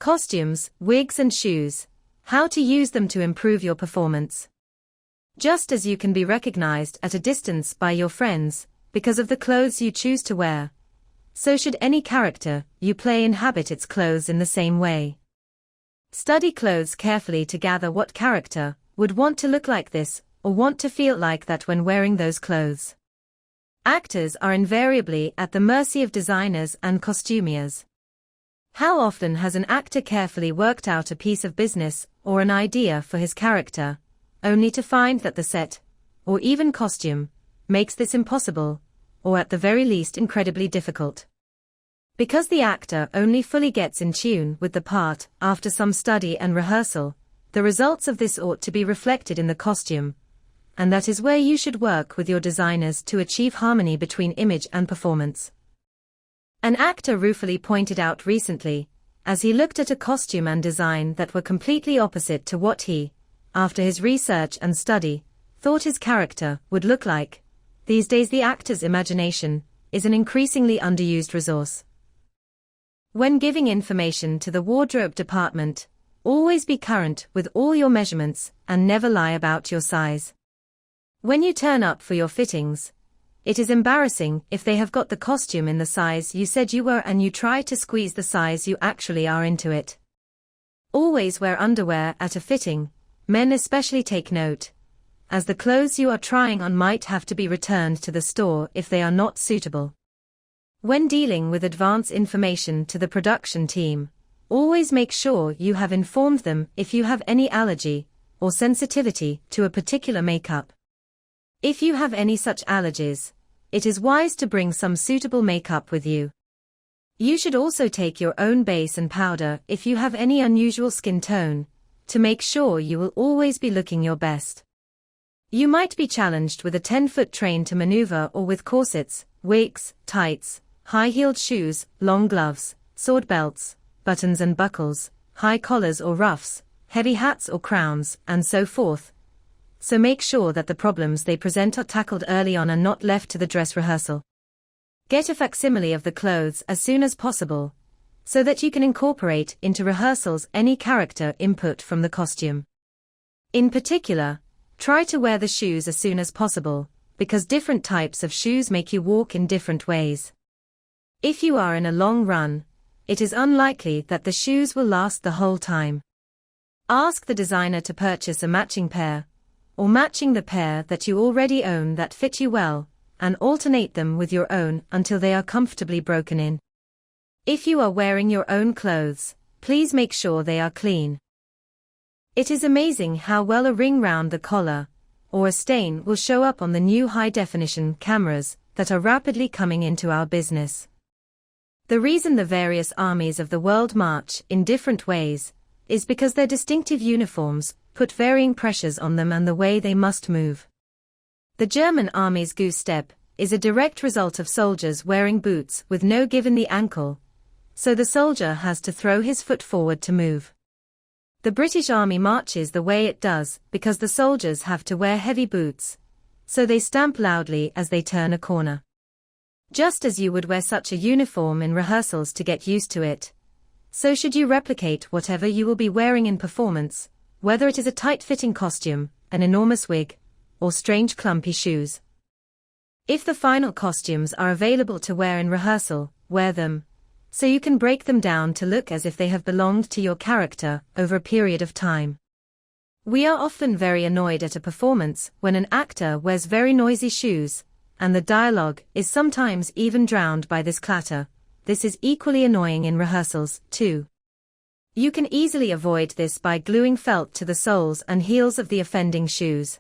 Costumes, wigs and shoes. How to use them to improve your performance. Just as you can be recognized at a distance by your friends, because of the clothes you choose to wear, so should any character you play inhabit its clothes in the same way. Study clothes carefully to gather what character would want to look like this, or want to feel like that when wearing those clothes. Actors are invariably at the mercy of designers and costumiers. How often has an actor carefully worked out a piece of business or an idea for his character, only to find that the set, or even costume, makes this impossible, or at the very least incredibly difficult. Because the actor only fully gets in tune with the part after some study and rehearsal, the results of this ought to be reflected in the costume, and that is where you should work with your designers to achieve harmony between image and performance. An actor ruefully pointed out recently, as he looked at a costume and design that were completely opposite to what he, after his research and study, thought his character would look like. These days the actor's imagination is an increasingly underused resource. When giving information to the wardrobe department, always be current with all your measurements and never lie about your size. When you turn up for your fittings, it is embarrassing if they have got the costume in the size you said you were and you try to squeeze the size you actually are into it. Always wear underwear at a fitting. Men especially take note, as the clothes you are trying on might have to be returned to the store if they are not suitable. When dealing with advance information to the production team, always make sure you have informed them if you have any allergy or sensitivity to a particular makeup. If you have any such allergies, it is wise to bring some suitable makeup with you. You should also take your own base and powder if you have any unusual skin tone, to make sure you will always be looking your best. You might be challenged with a 10-foot train to maneuver or with corsets, wigs, tights, high-heeled shoes, long gloves, sword belts, buttons and buckles, high collars or ruffs, heavy hats or crowns, and so forth. So make sure that the problems they present are tackled early on and not left to the dress rehearsal. Get a facsimile of the clothes as soon as possible, so that you can incorporate into rehearsals any character input from the costume. In particular, try to wear the shoes as soon as possible, because different types of shoes make you walk in different ways. If you are in a long run, it is unlikely that the shoes will last the whole time. Ask the designer to purchase a matching pair, or matching the pair that you already own that fit you well, and alternate them with your own until they are comfortably broken in. If you are wearing your own clothes, please make sure they are clean. It is amazing how well a ring round the collar, or a stain will show up on the new high-definition cameras that are rapidly coming into our business. The reason the various armies of the world march in different ways is because their distinctive uniforms put varying pressures on them and the way they must move. The German army's goose step is a direct result of soldiers wearing boots with no give in the ankle, so the soldier has to throw his foot forward to move. The British Army marches the way it does because the soldiers have to wear heavy boots, so they stamp loudly as they turn a corner. Just as you would wear such a uniform in rehearsals to get used to it, so should you replicate whatever you will be wearing in performance, whether it is a tight-fitting costume, an enormous wig, or strange clumpy shoes. If the final costumes are available to wear in rehearsal, wear them, so you can break them down to look as if they have belonged to your character over a period of time. We are often very annoyed at a performance when an actor wears very noisy shoes, and the dialogue is sometimes even drowned by this clatter. This is equally annoying in rehearsals, too. You can easily avoid this by gluing felt to the soles and heels of the offending shoes.